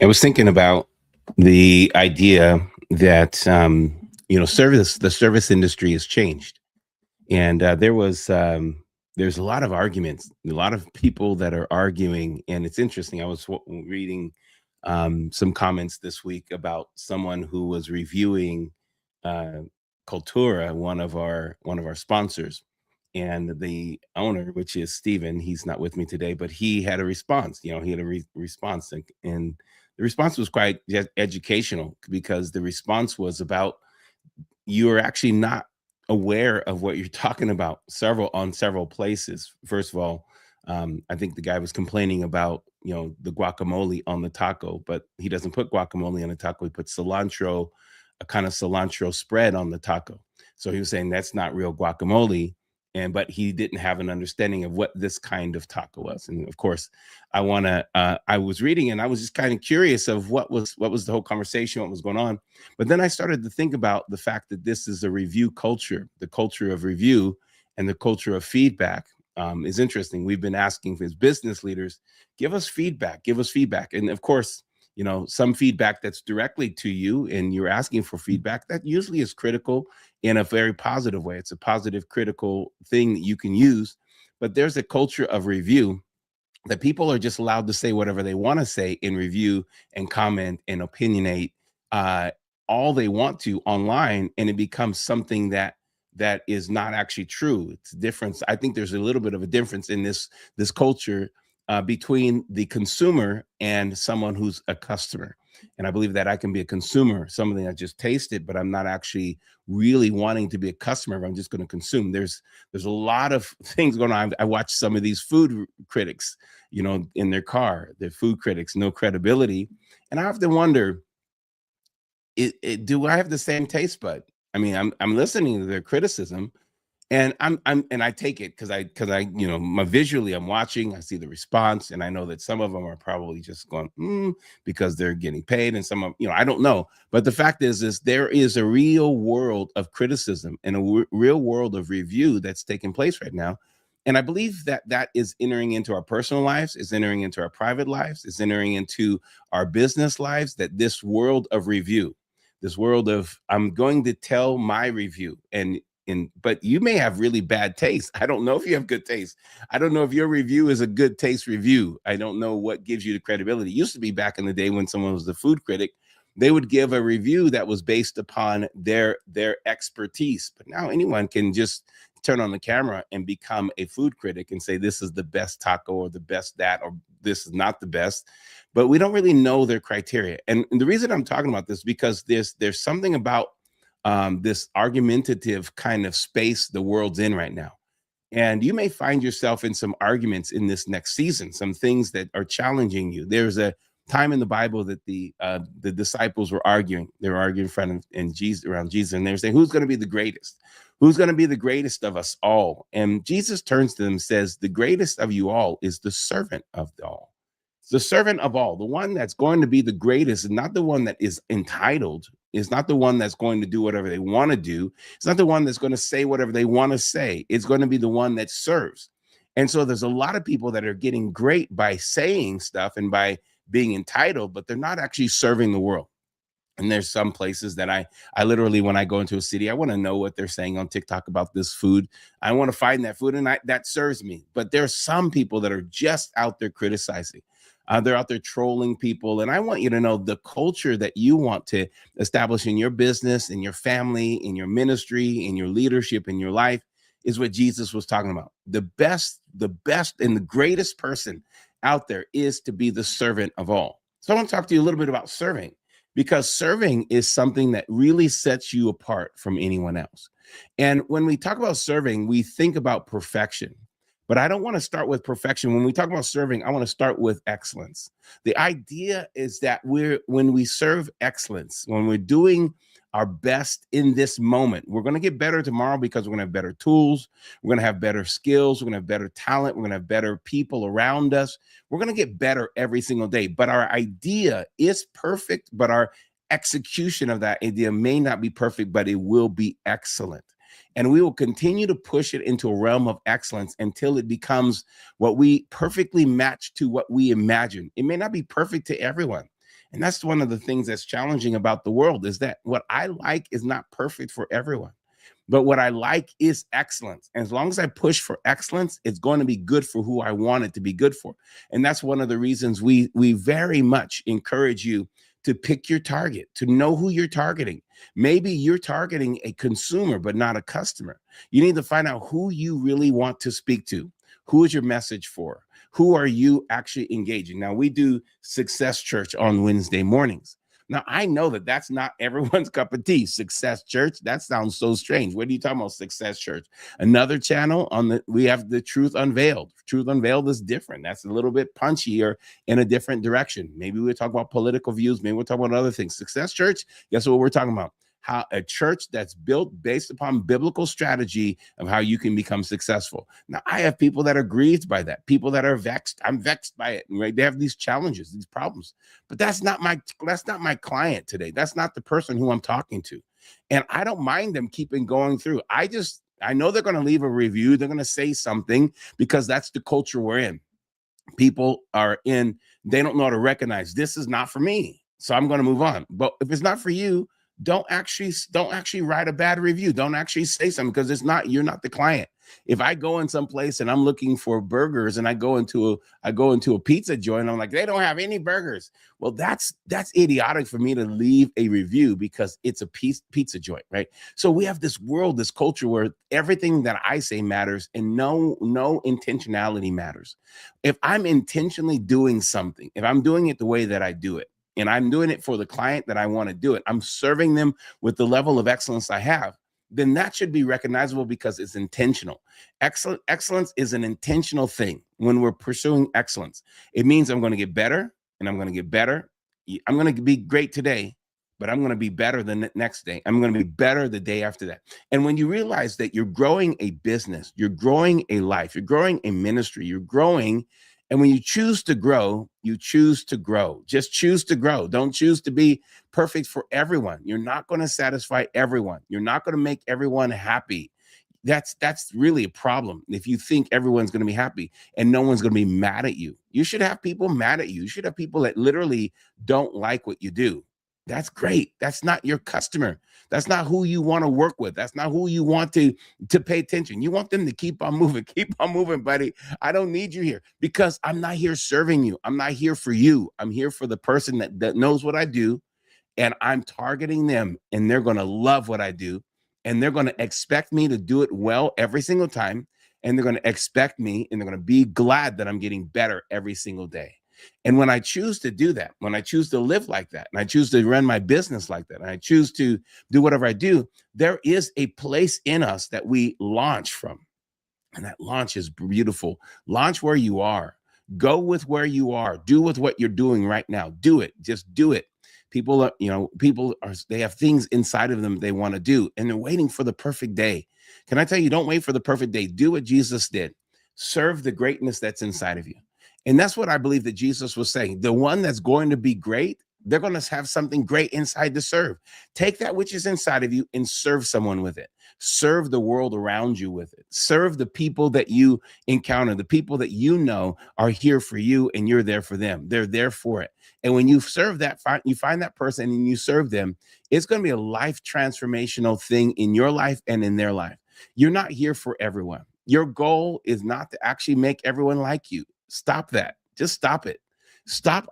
I was thinking about the idea that the service industry has changed, and there's a lot of arguments, a lot of people that are arguing, and it's interesting. I was reading some comments this week about someone who was reviewing uh, Cultura, one of our sponsors, and the owner, which is Steven. He's not with me today, but he had a response. He had a response, and the response was quite educational because the response was about you are actually not aware of what you're talking about several places. First of all, I think the guy was complaining about the guacamole on the taco, but he doesn't put guacamole on the taco. He puts cilantro, a kind of cilantro spread on the taco. So he was saying that's not real guacamole. And but he didn't have an understanding of what this kind of taco was. And of course, I was reading and I was just kind of curious of what was the whole conversation, what was going on. But then I started to think about the fact that this is a review culture, the culture of review and the culture of feedback. Is interesting. We've been asking his business leaders, give us feedback. And of course, some feedback that's directly to you and you're asking for feedback, that usually is critical in a very positive way. It's a positive, critical thing that you can use. But there's a culture of review that people are just allowed to say whatever they want to say in review and comment and opinionate uh, all they want to online, and it becomes something that is not actually true. It's a difference. I think there's a little bit of a difference in this culture between the consumer and someone who's a customer. And I believe that I can be a consumer, something I just tasted, but I'm not actually really wanting to be a customer. I'm just going to consume. There's a lot of things going on. I watch some of these food critics, in their car. They're food critics, no credibility, and I have to wonder, do I have the same taste bud? I mean, I'm listening to their criticism, and and I take it because I my visually I'm watching, I see the response, and I know that some of them are probably just going because they're getting paid, and some of I don't know. But the fact is there is a real world of criticism and a real world of review that's taking place right now. And I believe that is entering into our personal lives, is entering into our private lives, is entering into our business lives. That this world of review, this world of I'm going to tell my review, but you may have really bad taste. I don't know if you have good taste. I don't know if your review is a good taste review. I don't know what gives you the credibility. It used to be back in the day when someone was a food critic, they would give a review that was based upon their expertise. But now anyone can just turn on the camera and become a food critic and say this is the best taco or the best that or this is not the best. But we don't really know their criteria. And the reason I'm talking about this because there's something about this argumentative kind of space the world's in right now. And you may find yourself in some arguments in this next season, some things that are challenging you. There's a time in the Bible that the disciples were arguing. They were arguing in front of and Jesus around Jesus, and they were saying, "Who's going to be the greatest? Who's going to be the greatest of us all?" And Jesus turns to them and says, "The greatest of you all is the servant of all." The servant of all, the one that's going to be the greatest, is not the one that is entitled, is not the one that's going to do whatever they want to do. It's not the one that's going to say whatever they want to say. It's going to be the one that serves. And so there's a lot of people that are getting great by saying stuff and by being entitled, but they're not actually serving the world. And there's some places that I literally, when I go into a city, I want to know what they're saying on TikTok about this food. I want to find that food, and that serves me. But there's some people that are just out there criticizing. They're out there trolling people. And I want you to know the culture that you want to establish in your business, in your family, in your ministry, in your leadership, in your life is what Jesus was talking about. The best and the greatest person out there is to be the servant of all. So I want to talk to you a little bit about serving, because serving is something that really sets you apart from anyone else. And when we talk about serving, we think about perfection. But I don't want to start with perfection. When we talk about serving, I want to start with excellence. The idea is that when we serve excellence, when we're doing our best in this moment, we're going to get better tomorrow because we're going to have better tools. We're going to have better skills. We're going to have better talent. We're going to have better people around us. We're going to get better every single day. But our idea is perfect, but our execution of that idea may not be perfect, but it will be excellent. And we will continue to push it into a realm of excellence until it becomes what we perfectly match to what we imagine. It may not be perfect to everyone. And that's one of the things that's challenging about the world, is that what I like is not perfect for everyone. But what I like is excellence. And as long as I push for excellence, it's going to be good for who I want it to be good for. And that's one of the reasons we very much encourage you to pick your target, to know who you're targeting. Maybe you're targeting a consumer, but not a customer. You need to find out who you really want to speak to. Who is your message for? Who are you actually engaging? Now, we do Success Church on Wednesday mornings. Now, I know that that's not everyone's cup of tea. Success Church, that sounds so strange. What are you talking about, Success Church? Another channel we have the Truth Unveiled. Truth Unveiled is different. That's a little bit punchier in a different direction. Maybe we'll talk about political views. Maybe we'll talk about other things. Success Church, guess what we're talking about? How a church that's built based upon biblical strategy of how you can become successful. Now, I have people that are grieved by that, people that are vexed. I'm vexed by it, right? They have these challenges, these problems, but that's not my client today. That's not the person who I'm talking to. And I don't mind them keeping going through. I know they're going to leave a review. They're going to say something, because that's the culture we're in. People are in, they don't know how to recognize this is not for me. So I'm going to move on. But if it's not for you, don't actually write a bad review. Don't actually say something, because you're not the client. If I go in some place and I'm looking for burgers, and I go into a pizza joint, I'm like, they don't have any burgers. Well, that's idiotic for me to leave a review because it's a pizza joint, right? So we have this world, this culture where everything that I say matters, and no intentionality matters. If I'm intentionally doing something, if I'm doing it the way that I do it, and I'm doing it for the client that I want to do it, I'm serving them with the level of excellence I have, then that should be recognizable, because it's intentional. Excellence is an intentional thing. When we're pursuing excellence, it means I'm going to get better, and I'm going to get better. I'm going to be great today, but I'm going to be better the next day. I'm going to be better the day after that. And when you realize that you're growing a business, you're growing a life, you're growing a ministry, you're growing. And when you choose to grow, you choose to grow. Just choose to grow. Don't choose to be perfect for everyone. You're not going to satisfy everyone. You're not going to make everyone happy. That's really a problem. If you think everyone's going to be happy and no one's going to be mad at you, you should have people mad at you. You should have people that literally don't like what you do. That's great. That's not your customer. That's not who you want to work with. That's not who you want to pay attention. You want them to keep on moving. Keep on moving, buddy. I don't need you here, because I'm not here serving you. I'm not here for you. I'm here for the person that knows what I do, and I'm targeting them, and they're going to love what I do, and they're going to expect me to do it well every single time, and they're going to expect me, and they're going to be glad that I'm getting better every single day. And when I choose to do that, when I choose to live like that, and I choose to run my business like that, and I choose to do whatever I do, there is a place in us that we launch from. And that launch is beautiful. Launch where you are. Go with where you are. Do with what you're doing right now. Do it. Just do it. People are, they have things inside of them they want to do, and they're waiting for the perfect day. Can I tell you, don't wait for the perfect day. Do what Jesus did. Serve the greatness that's inside of you. And that's what I believe that Jesus was saying. The one that's going to be great, they're going to have something great inside to serve. Take that which is inside of you and serve someone with it. Serve the world around you with it. Serve the people that you encounter, the people that you know are here for you, and you're there for them. They're there for it. And when you serve that, you find that person and you serve them, it's going to be a life transformational thing in your life and in their life. You're not here for everyone. Your goal is not to actually make everyone like you. Stop that. Just stop it. Stop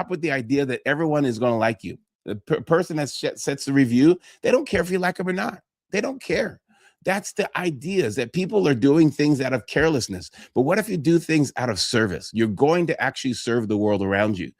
with the idea that everyone is going to like you. The person that sets the review, they don't care if you like them or not. They don't care. That's the idea, is that people are doing things out of carelessness. But what if you do things out of service? You're going to actually serve the world around you.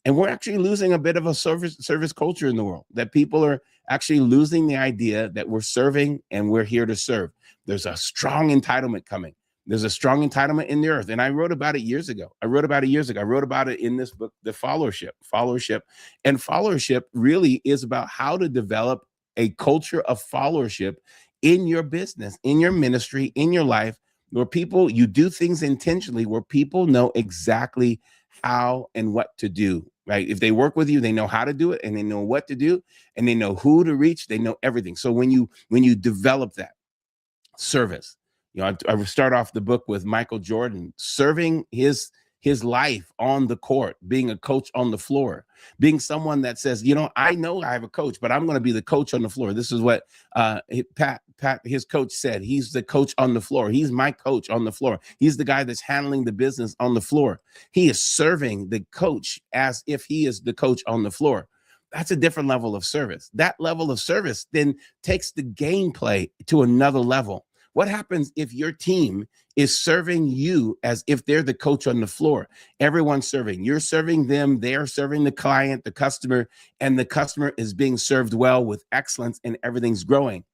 And we're actually losing a bit of a service culture in the world, that people are actually losing the idea that we're serving and we're here to serve. There's a strong entitlement coming. There's a strong entitlement in the earth. And I wrote about it years ago. I wrote about it in this book, The Followership. And followership really is about how to develop a culture of followership in your business, in your ministry, in your life, where you do things intentionally, where people know exactly how and what to do, right? If they work with you, they know how to do it, and they know what to do, and they know who to reach. They know everything. So when you develop that service, I start off the book with Michael Jordan serving his his life on the court, being a coach on the floor, being someone that says, I know I have a coach, but I'm going to be the coach on the floor. This is what Pat, his coach said. He's the coach on the floor. He's my coach on the floor. He's the guy that's handling the business on the floor. He is serving the coach as if he is the coach on the floor. That's a different level of service. That level of service then takes the gameplay to another level. What happens if your team is serving you as if they're the coach on the floor? Everyone's serving. You're serving them. They're serving the client, the customer, and the customer is being served well with excellence and everything's growing.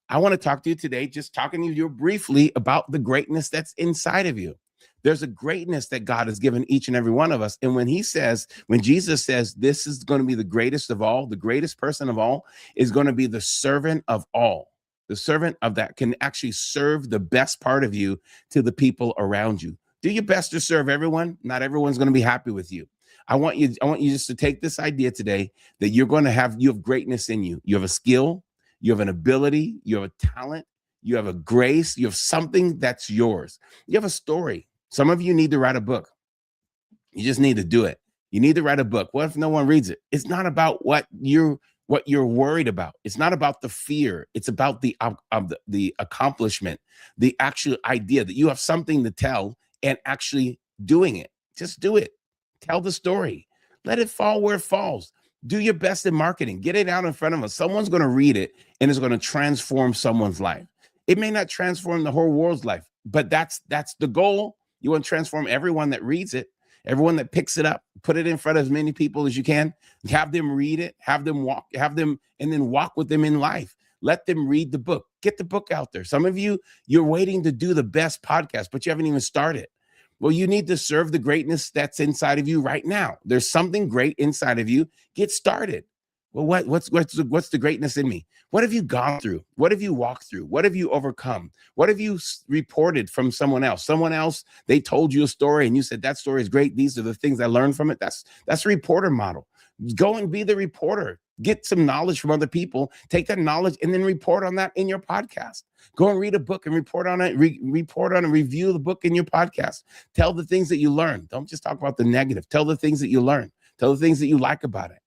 I want to talk to you today, just talking to you briefly about the greatness that's inside of you. There's a greatness that God has given each and every one of us. And when Jesus says, this is going to be the greatest of all, the greatest person of all is going to be the servant of all. The servant of that can actually serve the best part of you to the people around you. Do your best to serve everyone. Not everyone's going to be happy with you. I want you just to take this idea today that you have greatness in you. You have a skill, you have an ability, you have a talent, you have a grace, you have something that's yours. You have a story. Some of you need to write a book. You just need to do it. You need to write a book. What if no one reads it? It's not about what you're worried about. It's not about the fear. It's about the accomplishment, the actual idea that you have something to tell and actually doing it. Just do it. Tell the story. Let it fall where it falls. Do your best in marketing. Get it out in front of us. Someone's going to read it and it's going to transform someone's life. It may not transform the whole world's life, but that's the goal. You want to transform everyone that reads it, everyone that picks it up, put it in front of as many people as you can, have them read it, and then walk with them in life. Let them read the book. Get the book out there. Some of you're waiting to do the best podcast, but you haven't even started. Well, you need to serve the greatness that's inside of you right now. There's something great inside of you. Get started. Well, what's the greatness in me? What have you gone through? What have you walked through? What have you overcome? What have you reported from someone else? Someone else, they told you a story and you said, that story is great. These are the things I learned from it. That's a reporter model. Go and be the reporter. Get some knowledge from other people. Take that knowledge and then report on that in your podcast. Go and read a book and report on it. Report on and review the book in your podcast. Tell the things that you learn. Don't just talk about the negative. Tell the things that you learn. Tell the things that you like about it.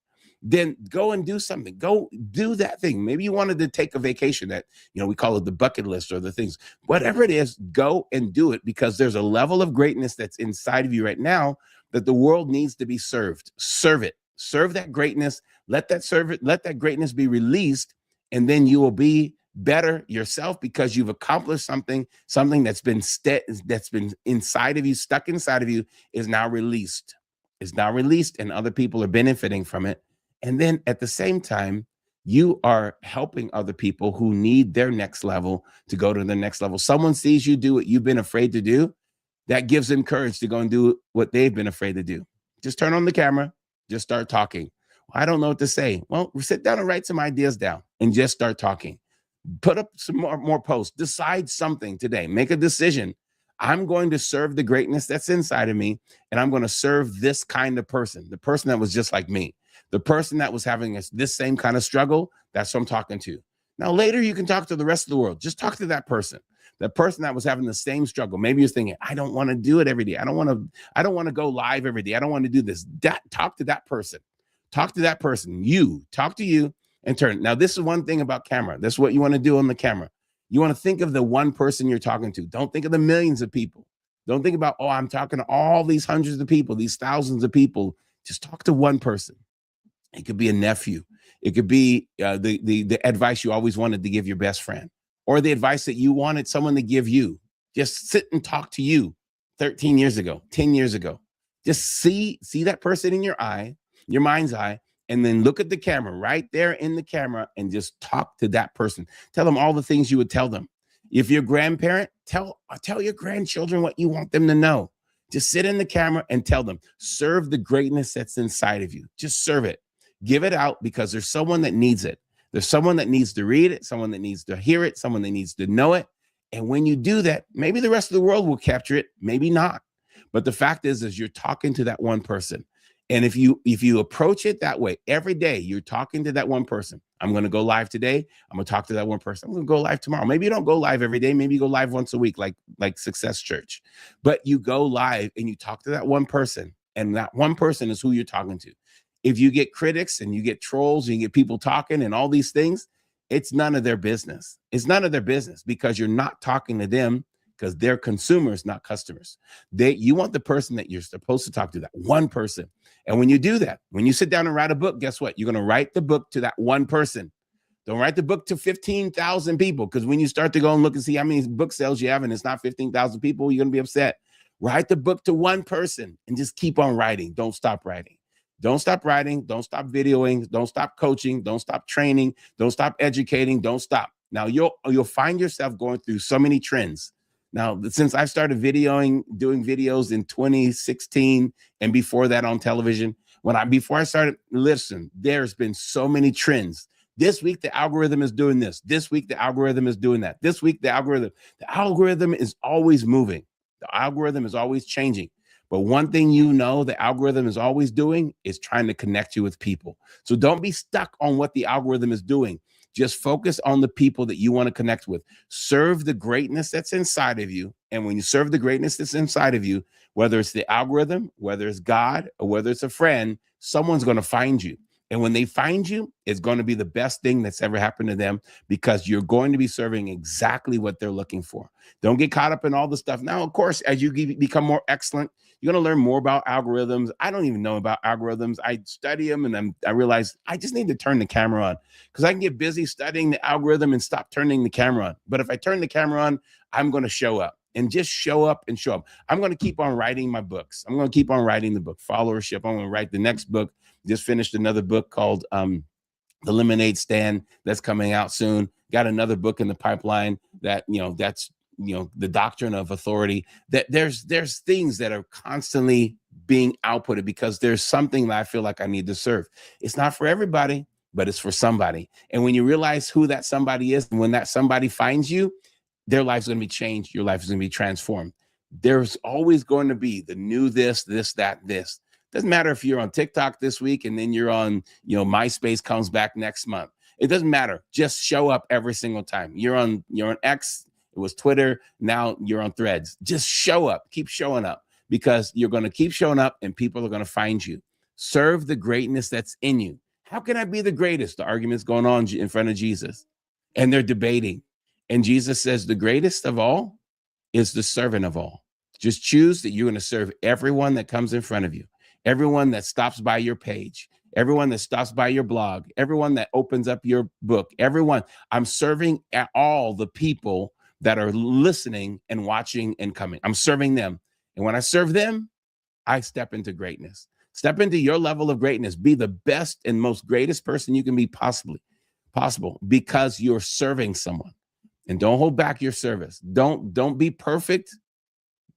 Then go and do something. Go do that thing. Maybe you wanted to take a vacation that, we call it the bucket list or the things. Whatever it is, go and do it because there's a level of greatness that's inside of you right now that the world needs to be served. Serve it. Serve that greatness. Let that greatness be released, and then you will be better yourself because you've accomplished something that's been inside of you, stuck inside of you, is now released. Is now released, and other people are benefiting from it. And then at the same time, you are helping other people who need their next level to go to the next level. Someone sees you do what you've been afraid to do. That gives them courage to go and do what they've been afraid to do. Just turn on the camera. Just start talking. I don't know what to say. Well, sit down and write some ideas down and just start talking. Put up some more posts. Decide something today. Make a decision. I'm going to serve the greatness that's inside of me, and I'm going to serve this kind of person, the person that was just like me. The person that was having this same kind of struggle, that's who I'm talking to. Now, later, you can talk to the rest of the world. Just talk to that person that was having the same struggle. Maybe you're thinking, I don't want to do it every day. I don't want to go live every day. I don't want to do this. Talk to that person. Talk to that person. Talk to you and turn. Now, this is one thing about camera. That's what you want to do on the camera. You want to think of the one person you're talking to. Don't think of the millions of people. Don't think about, I'm talking to all these hundreds of people, these thousands of people. Just talk to one person. It could be a nephew. It could be the advice you always wanted to give your best friend, or the advice that you wanted someone to give you. Just sit and talk to you 13 years ago, 10 years ago. Just see that person in your mind's eye, and then look at the camera right there in the camera and just talk to that person. Tell them all the things you would tell them. If you're a grandparent, tell your grandchildren what you want them to know. Just sit in the camera and tell them. Serve the greatness that's inside of you. Just serve it. Give it out because there's someone that needs it. There's someone that needs to read it, someone that needs to hear it, someone that needs to know it. And when you do that, maybe the rest of the world will capture it, maybe not. But the fact is you're talking to that one person. And if you approach it that way, every day you're talking to that one person. I'm going to go live today. I'm going to talk to that one person. I'm going to go live tomorrow. Maybe you don't go live every day. Maybe you go live once a week, like Success Church. But you go live and you talk to that one person, and that one person is who you're talking to. If you get critics and you get trolls and you get people talking and all these things, it's none of their business. It's none of their business, because you're not talking to them, because they're consumers, not customers. You want the person that you're supposed to talk to, that one person. And when you do that, when you sit down and write a book, guess what? You're going to write the book to that one person. Don't write the book to 15,000 people, because when you start to go and look and see how many book sales you have and it's not 15,000 people, you're going to be upset. Write the book to one person and just keep on writing. Don't stop writing. Don't stop writing. Don't stop videoing. Don't stop coaching. Don't stop training. Don't stop educating. Don't stop. Now you'll find yourself going through so many trends. Now, since I started doing videos in 2016 and before that on television, before I started, listen, there's been so many trends. This week, the algorithm is doing this. This week, the algorithm is doing that. This week, the algorithm is always moving. The algorithm is always changing. But one thing the algorithm is always doing is trying to connect you with people. So don't be stuck on what the algorithm is doing. Just focus on the people that you want to connect with. Serve the greatness that's inside of you. And when you serve the greatness that's inside of you, whether it's the algorithm, whether it's God, or whether it's a friend, someone's going to find you. And when they find you, it's going to be the best thing that's ever happened to them, because you're going to be serving exactly what they're looking for. Don't get caught up in all the stuff. Now, of course, as you become more excellent, you're going to learn more about algorithms. I don't even know about algorithms. I study them, and I realize I just need to turn the camera on, because I can get busy studying the algorithm and stop turning the camera on. But if I turn the camera on, I'm going to show up, and just show up and show up. I'm going to keep on writing my books. I'm going to keep on writing the book, Followership. I'm going to write the next book. Just finished another book called The Lemonade Stand that's coming out soon. Got another book in the pipeline that's the Doctrine of Authority. That there's things that are constantly being outputted, because there's something that I feel like I need to serve. It's not for everybody, but it's for somebody. And when you realize who that somebody is, and when that somebody finds you, their life's going to be changed. Your life is going to be transformed. There's always going to be the new this, that, this. Doesn't matter if you're on TikTok this week and then you're on, MySpace comes back next month. It doesn't matter. Just show up every single time. You're on X. It was Twitter. Now you're on Threads. Just show up. Keep showing up, because you're going to keep showing up and people are going to find you. Serve the greatness that's in you. How can I be the greatest? The argument's going on in front of Jesus, and they're debating. And Jesus says the greatest of all is the servant of all. Just choose that you're going to serve everyone that comes in front of you, everyone that stops by your page, everyone that stops by your blog, everyone that opens up your book, everyone. I'm serving at all the people that are listening and watching and coming. I'm serving them. And when I serve them, I step into greatness. Step into your level of greatness. Be the best and most greatest person you can be possible, because you're serving someone. And don't hold back your service. Don't be perfect.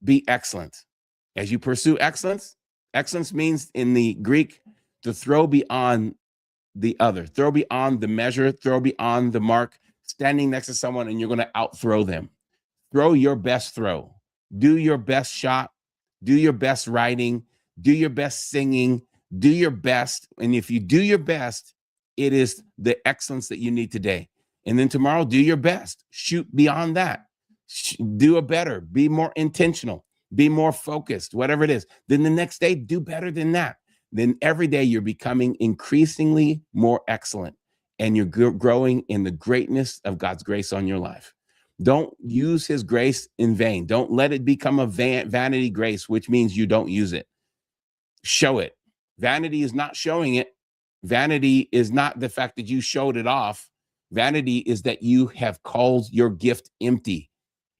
Be excellent. As you pursue excellence, excellence means in the Greek to throw beyond the other, throw beyond the measure, throw beyond the mark, standing next to someone and you're going to outthrow them. Throw your best throw. Do your best shot. Do your best writing. Do your best singing. Do your best. And if you do your best, it is the excellence that you need today. And then tomorrow, do your best. Shoot beyond that. Do a better. Be more intentional. Be more focused, whatever it is. Then the next day, do better than that. Then every day, you're becoming increasingly more excellent, and you're growing in the greatness of God's grace on your life. Don't use his grace in vain. Don't let it become a vanity grace, which means you don't use it. Show it. Vanity is not showing it. Vanity is not the fact that you showed it off. Vanity is that you have called your gift empty.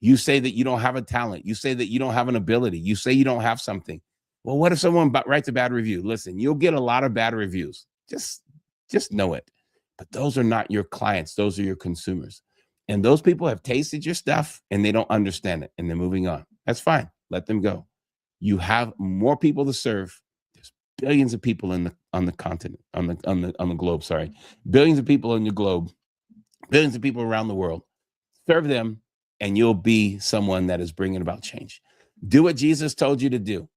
You say that you don't have a talent. You say that you don't have an ability. You say you don't have something. Well, what if someone writes a bad review? Listen, you'll get a lot of bad reviews. Just know it. But those are not your clients. Those are your consumers. And those people have tasted your stuff and they don't understand it, and they're moving on. That's fine. Let them go. You have more people to serve. There's billions of people on the continent, on the globe. Sorry, billions of people on the globe, billions of people around the world. Serve them, and you'll be someone that is bringing about change. Do what Jesus told you to do.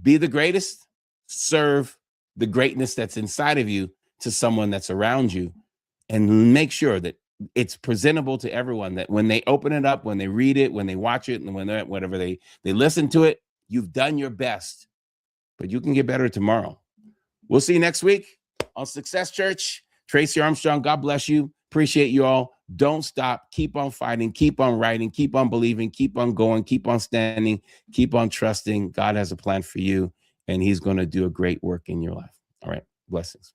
Be the greatest. serve the greatness that's inside of you to someone that's around you, and make sure that it's presentable to everyone, that when they open it up, when they read it, when they watch it, and when they're whatever they listen to it, you've done your best, but you can get better tomorrow. We'll see you next week on Success Church. Tracy Armstrong, God bless you. Appreciate you all. Don't stop. Keep on fighting. Keep on writing. Keep on believing. Keep on going. Keep on standing. Keep on trusting. God has a plan for you, and he's going to do a great work in your life. All right. Blessings.